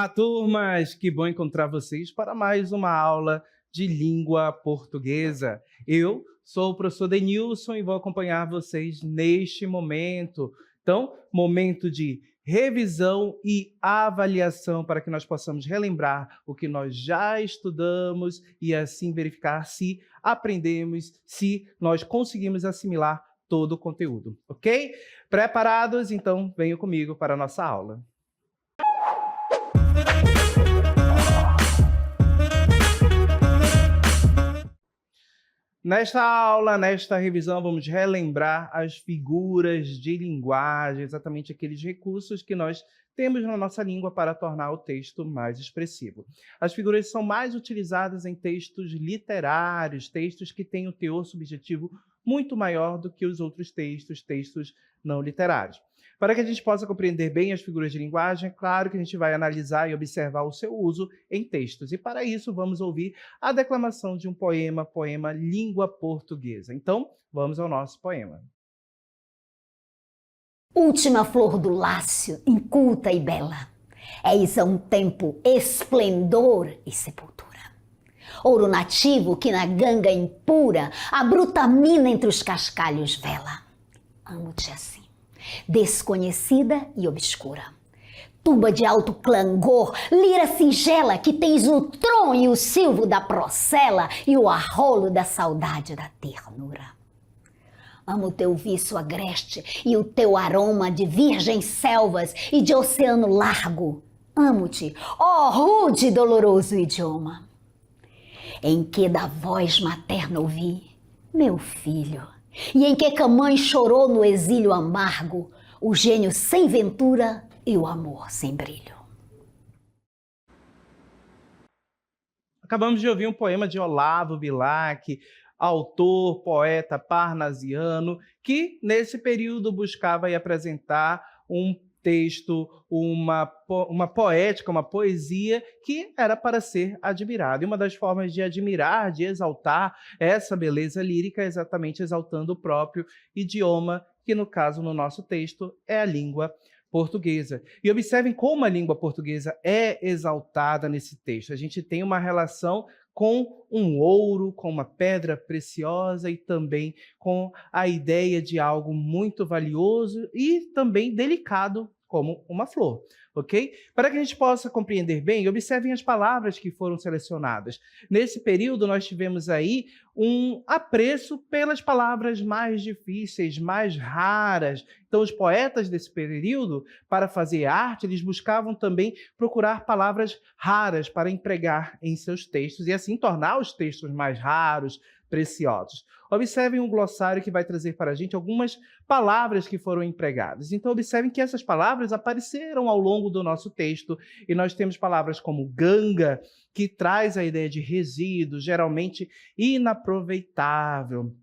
Olá, turmas! Que bom encontrar vocês para mais uma aula de língua portuguesa. Eu sou o professor Denilson e vou acompanhar vocês neste momento. Então, momento de revisão e avaliação para que nós possamos relembrar o que nós já estudamos e assim verificar se aprendemos, se nós conseguimos assimilar todo o conteúdo, ok? Preparados? Então, venham comigo para a nossa aula. Nesta aula, nesta revisão, vamos relembrar as figuras de linguagem, exatamente aqueles recursos que nós temos na nossa língua para tornar o texto mais expressivo. As figuras são mais utilizadas em textos literários, textos que têm um teor subjetivo muito maior do que os outros textos não literários. Para que a gente possa compreender bem as figuras de linguagem, é claro que a gente vai analisar e observar o seu uso em textos. E para isso, vamos ouvir a declamação de um poema Língua Portuguesa. Então, vamos ao nosso poema. Última flor do lácio, inculta e bela, eis a um tempo esplendor e sepultura. Ouro nativo que na ganga impura a bruta mina entre os cascalhos vela. Amo-te assim, desconhecida e obscura. Tuba de alto clangor, lira singela que tens o tron e o silvo da procela e o arrolo da saudade da ternura. Amo o teu viço agreste e o teu aroma de virgens selvas e de oceano largo. Amo-te, ó rude e doloroso idioma, em que da voz materna ouvi, meu filho, e em que Camãe chorou no exílio amargo, o gênio sem ventura e o amor sem brilho. Acabamos de ouvir um poema de Olavo Bilac, autor, poeta parnasiano, que nesse período buscava apresentar um texto, uma poética, uma poesia que era para ser admirada. E uma das formas de admirar, de exaltar essa beleza lírica é exatamente exaltando o próprio idioma, que no caso, no nosso texto, é a língua portuguesa. E observem como a língua portuguesa é exaltada nesse texto. A gente tem uma relação com um ouro, com uma pedra preciosa e também com a ideia de algo muito valioso e também delicado, como uma flor, ok? Para que a gente possa compreender bem, observem as palavras que foram selecionadas. Nesse período, nós tivemos aí um apreço pelas palavras mais difíceis, mais raras. Então, os poetas desse período, para fazer arte, eles buscavam também procurar palavras raras para empregar em seus textos e assim tornar os textos mais raros, preciosos. Observem um glossário que vai trazer para a gente algumas palavras que foram empregadas. Então, observem que essas palavras apareceram ao longo do nosso texto e nós temos palavras como ganga, que traz a ideia de resíduo, geralmente inaproveitável,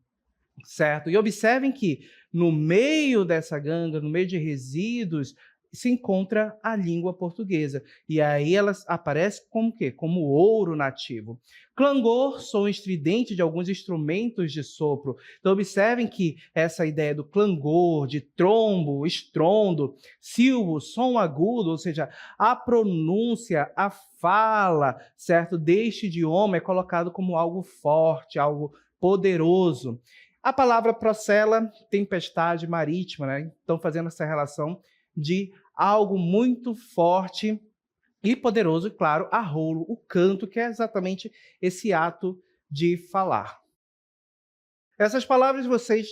certo? E observem que no meio dessa ganga, no meio de resíduos, se encontra a língua portuguesa. E aí ela aparece como o quê? Como ouro nativo. Clangor, som estridente de alguns instrumentos de sopro. Então observem que essa ideia do clangor, de trombo, estrondo, silvo, som agudo, ou seja, a pronúncia, a fala, certo, deste idioma é colocado como algo forte, algo poderoso. A palavra procela, tempestade marítima, né? Então fazendo essa relação de algo muito forte e poderoso, e claro, arrolo, o canto, que é exatamente esse ato de falar. Essas palavras vocês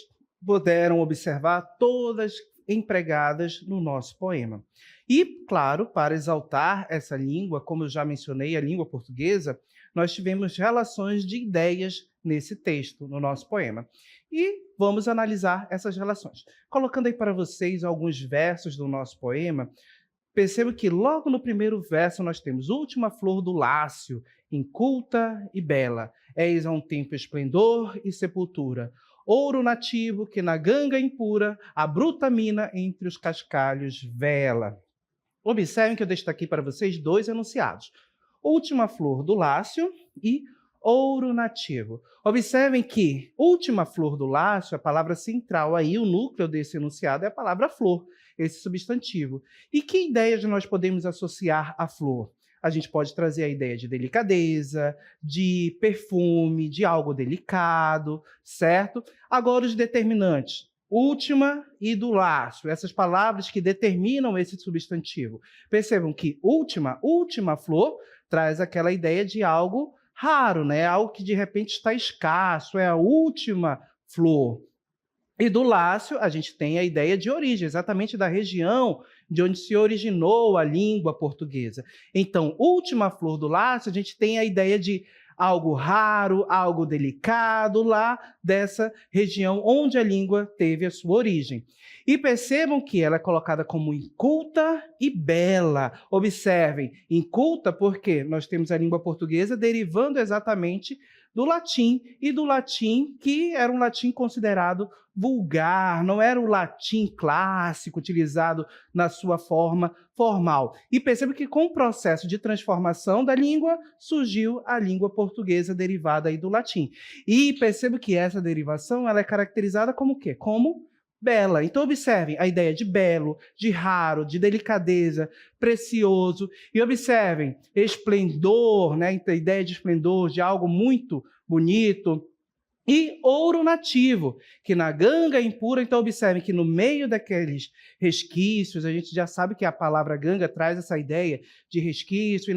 puderam observar todas empregadas no nosso poema. E, claro, para exaltar essa língua, como eu já mencionei, a língua portuguesa, nós tivemos relações de ideias nesse texto, no nosso poema. E vamos analisar essas relações. Colocando aí para vocês alguns versos do nosso poema, perceba que logo no primeiro verso nós temos última flor do lácio, inculta e bela, eis a um tempo esplendor e sepultura. Ouro nativo que na ganga impura a bruta mina entre os cascalhos vela. Observem que eu destaquei para vocês dois enunciados. Última flor do lácio e ouro nativo. Observem que última flor do lácio, a palavra central aí, o núcleo desse enunciado é a palavra flor. esse substantivo. E que ideias nós podemos associar à flor? A gente pode trazer a ideia de delicadeza, de perfume, de algo delicado, certo? Agora os determinantes. Última e do laço, essas palavras que determinam esse substantivo. Percebam que última flor, traz aquela ideia de algo raro, né? Algo que de repente está escasso, é a última flor. E do lácio, a gente tem a ideia de origem, exatamente da região de onde se originou a língua portuguesa. Então, última flor do lácio, a gente tem a ideia de algo raro, algo delicado, lá dessa região onde a língua teve a sua origem. E percebam que ela é colocada como inculta e bela. Observem, inculta porque nós temos a língua portuguesa derivando exatamente do latim, e do latim que era um latim considerado vulgar, não era o latim clássico utilizado na sua forma formal. E perceba que com o processo de transformação da língua, surgiu a língua portuguesa derivada aí do latim. E perceba que essa derivação ela é caracterizada como o quê? Como bela. Então, observem a ideia de belo, de raro, de delicadeza, precioso. E observem, esplendor, né? A ideia de esplendor, de algo muito bonito. E ouro nativo, que na ganga impura, então observem que no meio daqueles resquícios, a gente já sabe que a palavra ganga traz essa ideia de resquício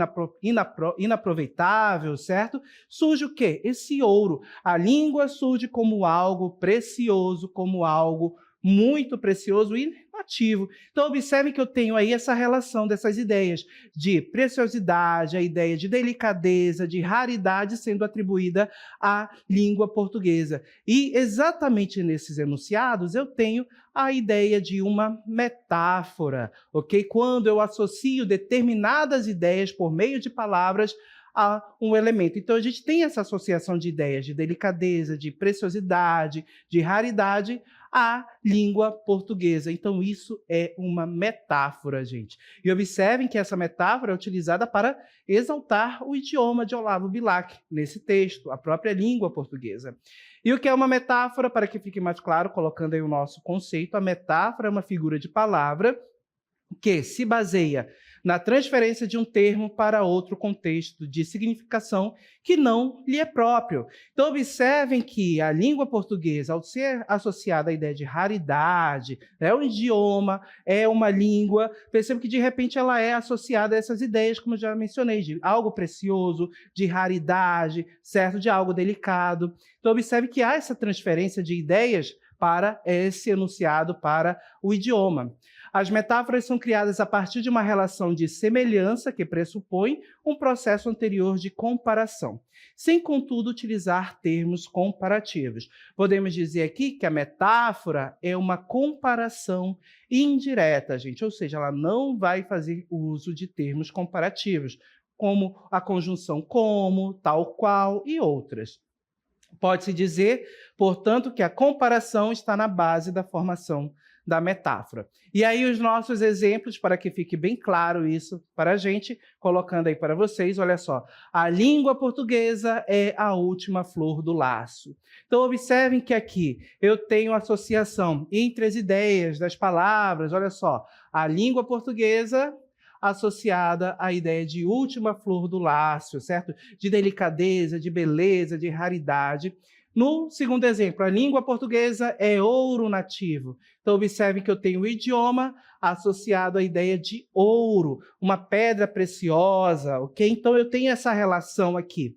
inaproveitável, certo? Surge o quê? Esse ouro. A língua surge como algo precioso, como algo muito precioso e nativo. Então, observem que eu tenho aí essa relação dessas ideias de preciosidade, a ideia de delicadeza, de raridade sendo atribuída à língua portuguesa. E exatamente nesses enunciados eu tenho a ideia de uma metáfora, ok? Quando eu associo determinadas ideias por meio de palavras a um elemento. Então, a gente tem essa associação de ideias de delicadeza, de preciosidade, de raridade à língua portuguesa. Então, isso é uma metáfora, gente. E observem que essa metáfora é utilizada para exaltar o idioma de Olavo Bilac, nesse texto, a própria língua portuguesa. E o que é uma metáfora? Para que fique mais claro, colocando aí o nosso conceito, a metáfora é uma figura de palavra que se baseia na transferência de um termo para outro contexto de significação que não lhe é próprio. Então, observem que a língua portuguesa, ao ser associada à ideia de raridade, é um idioma, é uma língua, percebo que, de repente, ela é associada a essas ideias, como eu já mencionei, de algo precioso, de raridade, certo? De algo delicado. Então, observe que há essa transferência de ideias para esse enunciado, para o idioma. As metáforas são criadas a partir de uma relação de semelhança que pressupõe um processo anterior de comparação, sem, contudo, utilizar termos comparativos. Podemos dizer aqui que a metáfora é uma comparação indireta, gente, ou seja, ela não vai fazer uso de termos comparativos, como a conjunção como, tal qual e outras. Pode-se dizer, portanto, que a comparação está na base da formação da metáfora. E aí os nossos exemplos, para que fique bem claro isso para a gente, colocando aí para vocês, olha só, a língua portuguesa é a última flor do laço. Então observem que aqui eu tenho associação entre as ideias das palavras, olha só, a língua portuguesa associada à ideia de última flor do laço, certo? De delicadeza, de beleza, de raridade. No segundo exemplo, a língua portuguesa é ouro nativo. Então, observe que eu tenho o idioma associado à ideia de ouro, uma pedra preciosa, ok? Então, eu tenho essa relação aqui.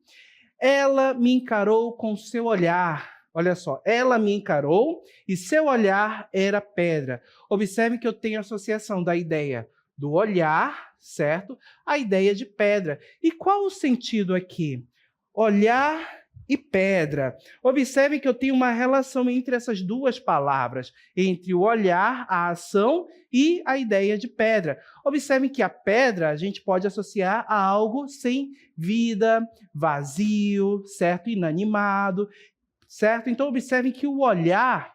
Ela me encarou com seu olhar. Olha só, ela me encarou e seu olhar era pedra. Observe que eu tenho a associação da ideia do olhar, certo? A ideia de pedra. E qual o sentido aqui? Olhar e pedra. Observe que eu tenho uma relação entre essas duas palavras, entre o olhar, a ação e a ideia de pedra. Observe que a pedra a gente pode associar a algo sem vida, vazio, certo? Inanimado, certo? Então, observem que o olhar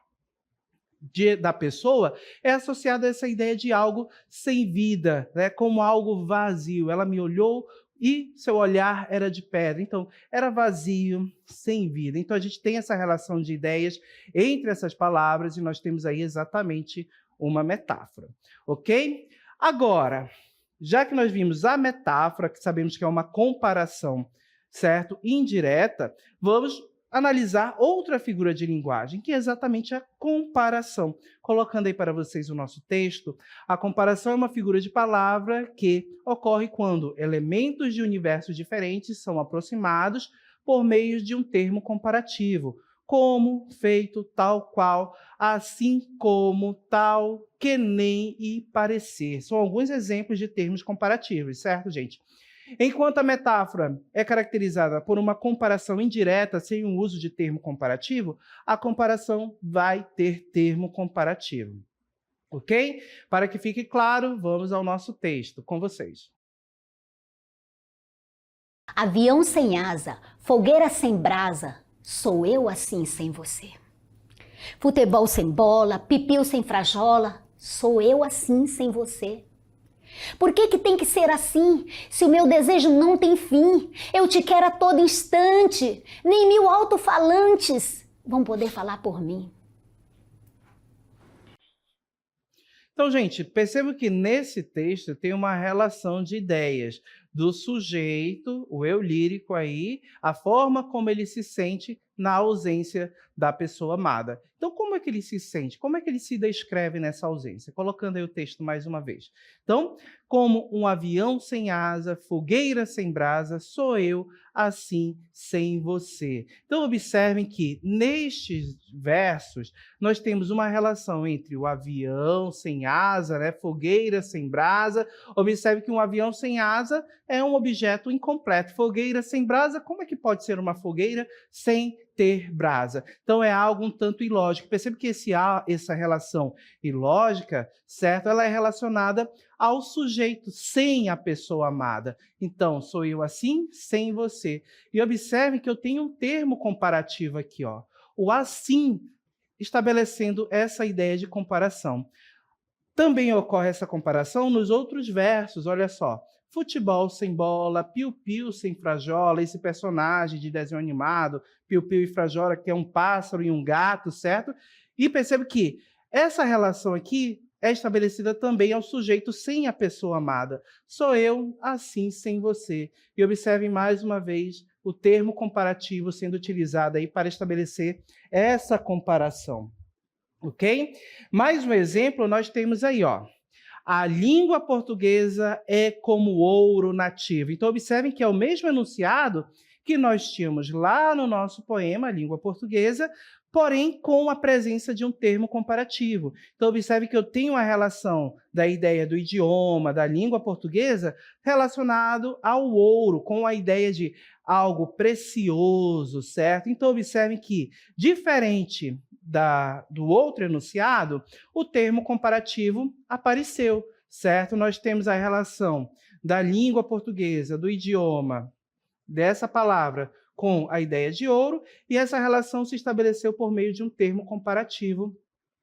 da pessoa é associado a essa ideia de algo sem vida, né? Como algo vazio. Ela me olhou e seu olhar era de pedra. Então, era vazio, sem vida. Então, a gente tem essa relação de ideias entre essas palavras e nós temos aí exatamente uma metáfora, ok? Agora, já que nós vimos a metáfora, que sabemos que é uma comparação, certo? Indireta, vamos analisar outra figura de linguagem, que é exatamente a comparação. Colocando aí para vocês o nosso texto, a comparação é uma figura de palavra que ocorre quando elementos de universos diferentes são aproximados por meio de um termo comparativo, como, feito, tal qual, assim como, tal, que nem e parecer. São alguns exemplos de termos comparativos, certo, gente? Enquanto a metáfora é caracterizada por uma comparação indireta, sem o uso de termo comparativo, a comparação vai ter termo comparativo. Ok? Para que fique claro, vamos ao nosso texto com vocês. Avião sem asa, fogueira sem brasa, sou eu assim sem você. Futebol sem bola, pipiu sem frajola, sou eu assim sem você. Por que tem que ser assim, se o meu desejo não tem fim? Eu te quero a todo instante, nem 1000 alto-falantes vão poder falar por mim. Então, gente, perceba que nesse texto tem uma relação de ideias do sujeito, o eu lírico aí, a forma como ele se sente na ausência da pessoa amada. Então, como é que ele se sente? Como é que ele se descreve nessa ausência? Colocando aí o texto mais uma vez. Então, como um avião sem asa, fogueira sem brasa, sou eu assim sem você. Então, observem que nestes versos nós temos uma relação entre o avião sem asa, né, fogueira sem brasa. Observe que um avião sem asa é um objeto incompleto. Fogueira sem brasa, como é que pode ser uma fogueira sem ter brasa? Então é algo um tanto ilógico. Percebe que essa relação ilógica, certo? Ela é relacionada ao sujeito sem a pessoa amada. Então, sou eu assim, sem você. E observe que eu tenho um termo comparativo aqui, ó. O assim, estabelecendo essa ideia de comparação. Também ocorre essa comparação nos outros versos, olha só. Futebol sem bola, piu-piu sem frajola, esse personagem de desenho animado, piu-piu e frajola, que é um pássaro e um gato, certo? E percebe que essa relação aqui é estabelecida também ao sujeito sem a pessoa amada. Sou eu, assim, sem você. E observem mais uma vez o termo comparativo sendo utilizado aí para estabelecer essa comparação. Ok? Mais um exemplo nós temos aí, ó. A língua portuguesa é como ouro nativo. Então, observem que é o mesmo enunciado que nós tínhamos lá no nosso poema, a língua portuguesa, porém com a presença de um termo comparativo. Então, observe que eu tenho a relação da ideia do idioma, da língua portuguesa, relacionado ao ouro, com a ideia de algo precioso, certo? Então, observem que, diferente do outro enunciado, o termo comparativo apareceu, certo? Nós temos a relação da língua portuguesa, do idioma, dessa palavra, com a ideia de ouro, e essa relação se estabeleceu por meio de um termo comparativo,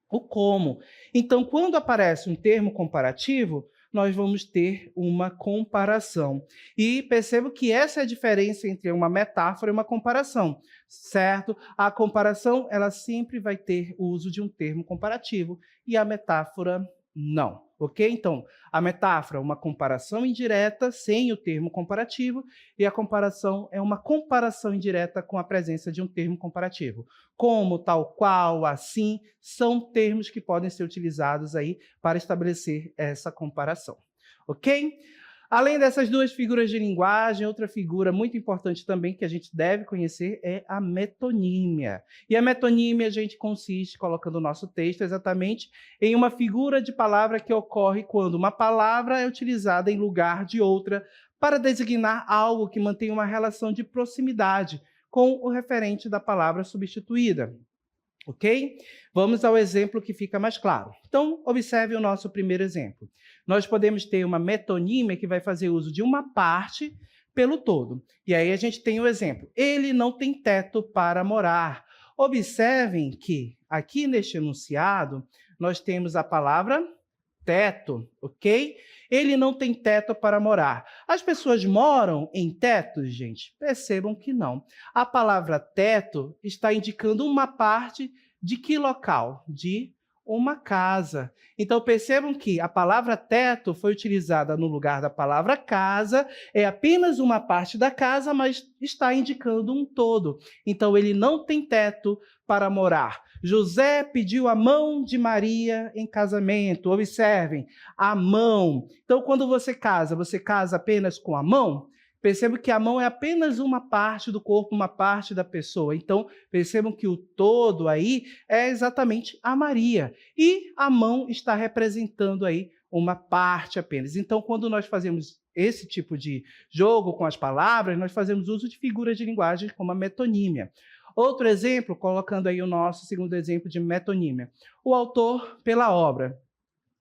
o como. Então, quando aparece um termo comparativo, nós vamos ter uma comparação. E percebo que essa é a diferença entre uma metáfora e uma comparação, certo? A comparação, ela sempre vai ter o uso de um termo comparativo e a metáfora não, ok? Então, a metáfora é uma comparação indireta sem o termo comparativo e a comparação é uma comparação indireta com a presença de um termo comparativo. Como, tal qual, assim, são termos que podem ser utilizados aí para estabelecer essa comparação, ok? Além dessas duas figuras de linguagem, outra figura muito importante também que a gente deve conhecer é a metonímia. E a metonímia, a gente consiste, colocando o nosso texto, exatamente em uma figura de palavra que ocorre quando uma palavra é utilizada em lugar de outra para designar algo que mantém uma relação de proximidade com o referente da palavra substituída. Ok? Vamos ao exemplo que fica mais claro. Então, observe o nosso primeiro exemplo. Nós podemos ter uma metonímia que vai fazer uso de uma parte pelo todo. E aí a gente tem o exemplo. Ele não tem teto para morar. Observem que aqui neste enunciado nós temos a palavra teto, ok? Ele não tem teto para morar. As pessoas moram em tetos, gente? Percebam que não. A palavra teto está indicando uma parte de que local? De uma casa. Então, percebam que a palavra teto foi utilizada no lugar da palavra casa, é apenas uma parte da casa, mas está indicando um todo. Então, ele não tem teto para morar. José pediu a mão de Maria em casamento. Observem, a mão. Então, quando você casa apenas com a mão? Percebam que a mão é apenas uma parte do corpo, uma parte da pessoa. Então, percebam que o todo aí é exatamente a Maria. E a mão está representando aí uma parte apenas. Então, quando nós fazemos esse tipo de jogo com as palavras, nós fazemos uso de figuras de linguagem como a metonímia. Outro exemplo, colocando aí o nosso segundo exemplo de metonímia. O autor pela obra.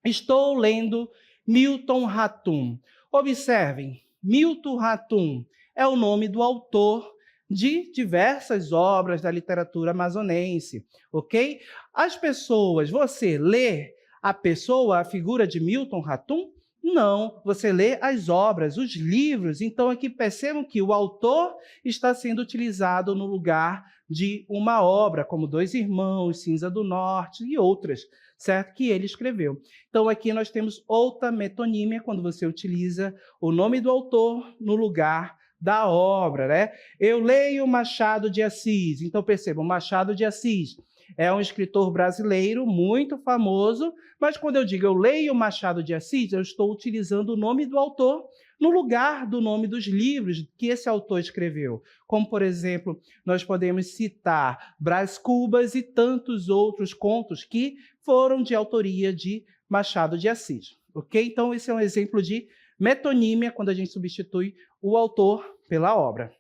Estou lendo Milton Ratum. Observem, Milton Ratum é o nome do autor de diversas obras da literatura amazonense, ok? As pessoas, você lê a pessoa, a figura de Milton Ratum? Não, você lê as obras, os livros. Então, aqui percebam que o autor está sendo utilizado no lugar de uma obra, como Dois Irmãos, Cinza do Norte e outras, certo? Que ele escreveu. Então, aqui nós temos outra metonímia, quando você utiliza o nome do autor no lugar da obra, né? Eu leio Machado de Assis. Então, percebam, Machado de Assis é um escritor brasileiro muito famoso, mas quando eu digo eu leio Machado de Assis, eu estou utilizando o nome do autor no lugar do nome dos livros que esse autor escreveu. Como, por exemplo, nós podemos citar Brás Cubas e tantos outros contos que foram de autoria de Machado de Assis. Ok? Então, esse é um exemplo de metonímia, quando a gente substitui o autor pela obra.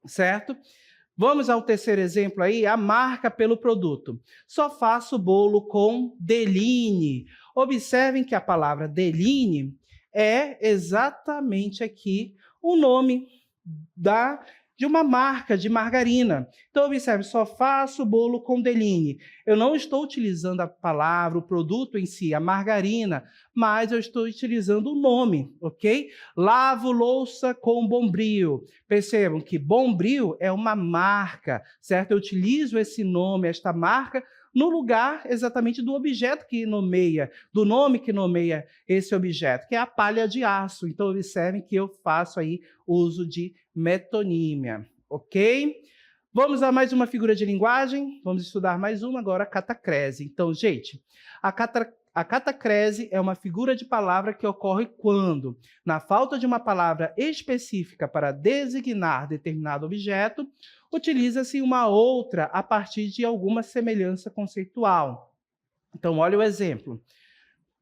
Certo? Vamos ao terceiro exemplo aí, a marca pelo produto. Só faço bolo com Deline. Observem que a palavra Deline é exatamente aqui o nome de uma marca de margarina. Então, observe, só faço bolo com Deline. Eu não estou utilizando a palavra, o produto em si, a margarina, mas eu estou utilizando o nome, ok? Lavo louça com Bombril. Percebam que Bombril é uma marca, certo? Eu utilizo esse nome, esta marca, no lugar exatamente do objeto que nomeia, do nome que nomeia esse objeto, que é a palha de aço. Então, observem que eu faço aí uso de metonímia, ok? Vamos a mais uma figura de linguagem, vamos estudar mais uma agora, a catacrese. Então, gente, a catacrese é uma figura de palavra que ocorre quando, na falta de uma palavra específica para designar determinado objeto, utiliza-se uma outra a partir de alguma semelhança conceitual. Então, olha o exemplo.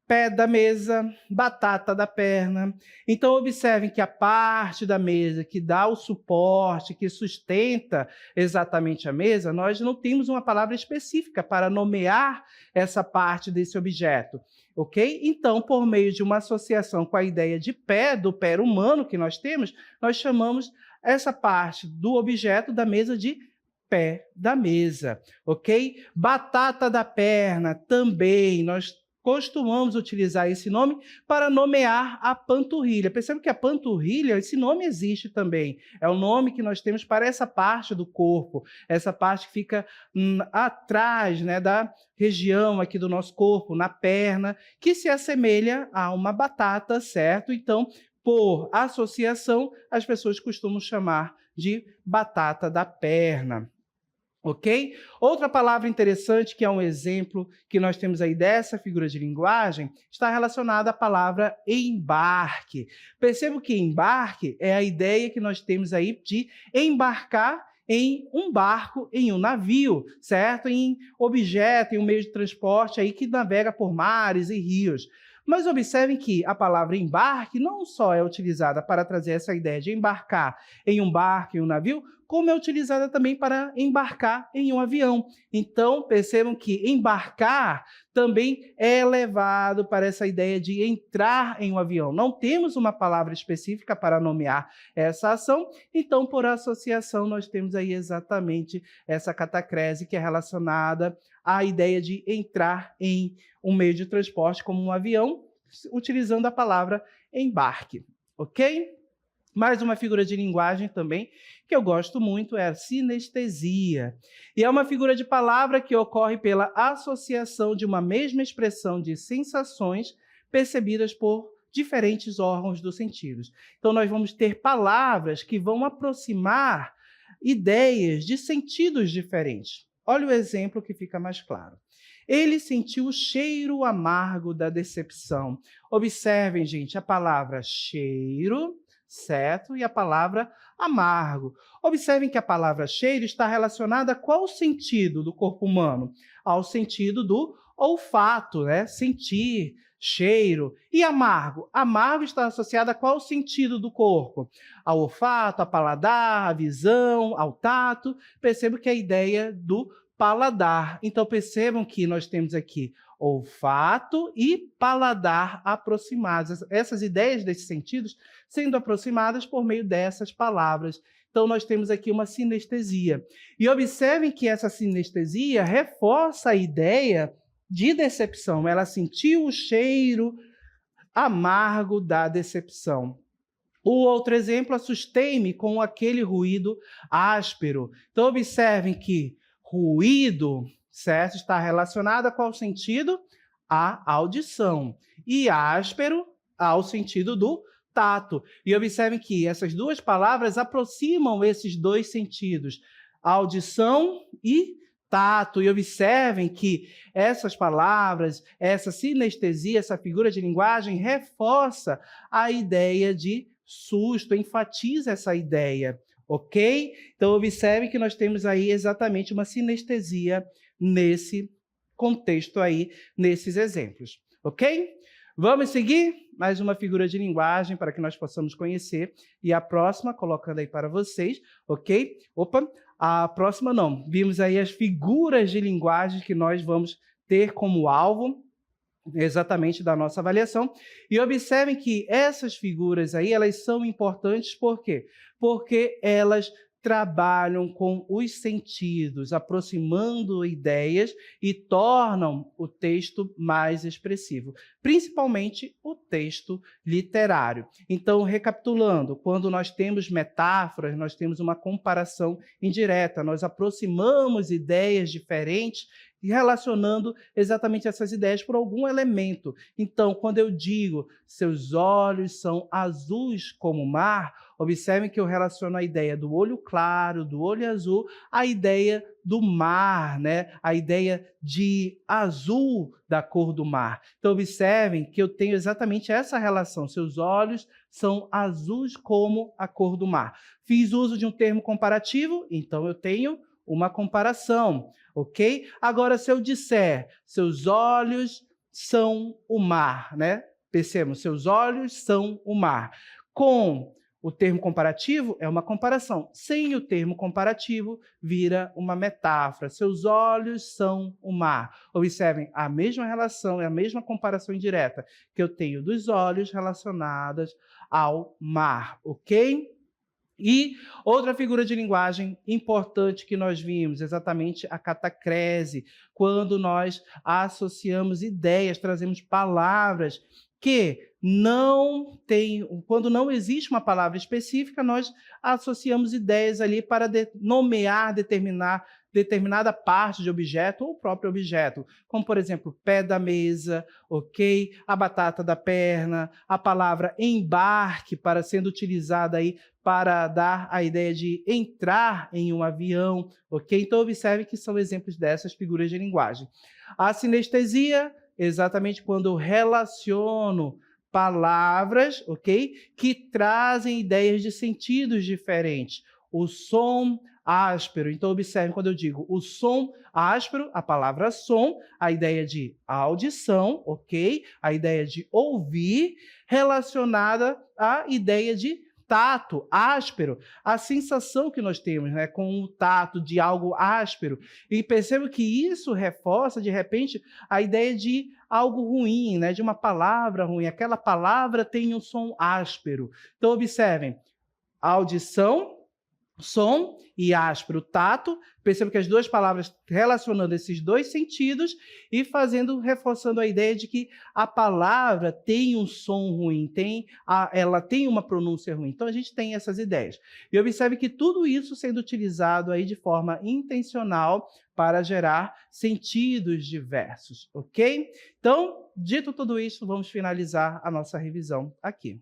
Pé da mesa, batata da perna. Então, observem que a parte da mesa que dá o suporte, que sustenta exatamente a mesa, nós não temos uma palavra específica para nomear essa parte desse objeto, ok? Então, por meio de uma associação com a ideia de pé, do pé humano que nós temos, nós chamamos essa parte do objeto da mesa de pé da mesa, ok? Batata da perna também, nós costumamos utilizar esse nome para nomear a panturrilha. Percebe que a panturrilha, esse nome existe também. É o nome que nós temos para essa parte do corpo, essa parte que fica atrás, né, da região aqui do nosso corpo, na perna, que se assemelha a uma batata, certo? Então, por associação, as pessoas costumam chamar de batata da perna. Ok? Outra palavra interessante, que é um exemplo que nós temos aí dessa figura de linguagem, está relacionada à palavra embarque. Perceba que embarque é a ideia que nós temos aí de embarcar em um barco, em um navio, certo? Em objeto, em um meio de transporte aí que navega por mares e rios. Mas observem que a palavra embarque não só é utilizada para trazer essa ideia de embarcar em um barco, em um navio, como é utilizada também para embarcar em um avião. Então, percebam que embarcar também é levado para essa ideia de entrar em um avião. Não temos uma palavra específica para nomear essa ação, então, por associação, nós temos aí exatamente essa catacrese que é relacionada à ideia de entrar em um meio de transporte como um avião, utilizando a palavra embarque, ok? Mais uma figura de linguagem também que eu gosto muito é a sinestesia. E é uma figura de palavra que ocorre pela associação de uma mesma expressão de sensações percebidas por diferentes órgãos dos sentidos. Então, nós vamos ter palavras que vão aproximar ideias de sentidos diferentes. Olha o exemplo que fica mais claro. Ele sentiu o cheiro amargo da decepção. Observem, gente, a palavra cheiro, certo? E a palavra amargo. Observem que a palavra cheiro está relacionada a qual sentido do corpo humano? Ao sentido do olfato, né? Sentir, cheiro. E amargo? Amargo está associado a qual sentido do corpo? Ao olfato, ao paladar, à visão, ao tato. Percebo que é a ideia do paladar. Então, percebam que nós temos aqui olfato e paladar aproximados. Essas ideias desses sentidos sendo aproximadas por meio dessas palavras. Então, nós temos aqui uma sinestesia. E observem que essa sinestesia reforça a ideia de decepção. Ela sentiu o cheiro amargo da decepção. O outro exemplo, assustei-me com aquele ruído áspero. Então, observem que ruído, certo, está relacionado a qual sentido? A audição. E áspero ao sentido do tato. E observem que essas duas palavras aproximam esses dois sentidos, audição e tato. E observem que essas palavras, essa sinestesia, essa figura de linguagem reforça a ideia de susto, enfatiza essa ideia, ok? Então, observe que nós temos aí exatamente uma sinestesia nesse contexto aí, nesses exemplos, ok? Vamos seguir? Mais uma figura de linguagem para que nós possamos conhecer. E a próxima, colocando aí para vocês, ok? Opa, a próxima não. Vimos aí as figuras de linguagem que nós vamos ter como alvo exatamente da nossa avaliação. E observem que essas figuras aí, elas são importantes por quê? Porque elas trabalham com os sentidos, aproximando ideias e tornam o texto mais expressivo, principalmente o texto literário. Então, recapitulando, quando nós temos metáforas, nós temos uma comparação indireta, nós aproximamos ideias diferentes e relacionando exatamente essas ideias por algum elemento. Então, quando eu digo seus olhos são azuis como o mar, observem que eu relaciono a ideia do olho claro, do olho azul, à ideia do mar, né? A ideia de azul da cor do mar. Então, observem que eu tenho exatamente essa relação. Seus olhos são azuis como a cor do mar. Fiz uso de um termo comparativo, então eu tenho uma comparação, ok? Agora, se eu disser, seus olhos são o mar, né? Percebam, seus olhos são o mar. Com o termo comparativo, é uma comparação. Sem o termo comparativo, vira uma metáfora. Seus olhos são o mar. Observem, a mesma relação, é a mesma comparação indireta que eu tenho dos olhos relacionadas ao mar, ok? E outra figura de linguagem importante que nós vimos, exatamente a catacrese, quando nós associamos ideias, trazemos palavras que não tem, quando não existe uma palavra específica, nós associamos ideias ali para nomear determinada parte de objeto ou o próprio objeto, como, por exemplo, pé da mesa, ok? A batata da perna, a palavra embarque, para sendo utilizada aí para dar a ideia de entrar em um avião, ok? Então, observe que são exemplos dessas figuras de linguagem. A sinestesia, exatamente quando eu relaciono palavras, ok? Que trazem ideias de sentidos diferentes. O som áspero. Então, observe quando eu digo o som áspero, a palavra som, a ideia de audição, ok? A ideia de ouvir, relacionada à ideia de tato, áspero, a sensação que nós temos, né, com o tato de algo áspero. E percebo que isso reforça, de repente, a ideia de algo ruim, né, de uma palavra ruim. Aquela palavra tem um som áspero. Então, observem, audição, som e áspero, tato. Perceba que as duas palavras relacionando esses dois sentidos e reforçando a ideia de que a palavra tem um som ruim, ela tem uma pronúncia ruim. Então a gente tem essas ideias. E observe que tudo isso sendo utilizado aí de forma intencional para gerar sentidos diversos, ok? Então, dito tudo isso, vamos finalizar a nossa revisão aqui.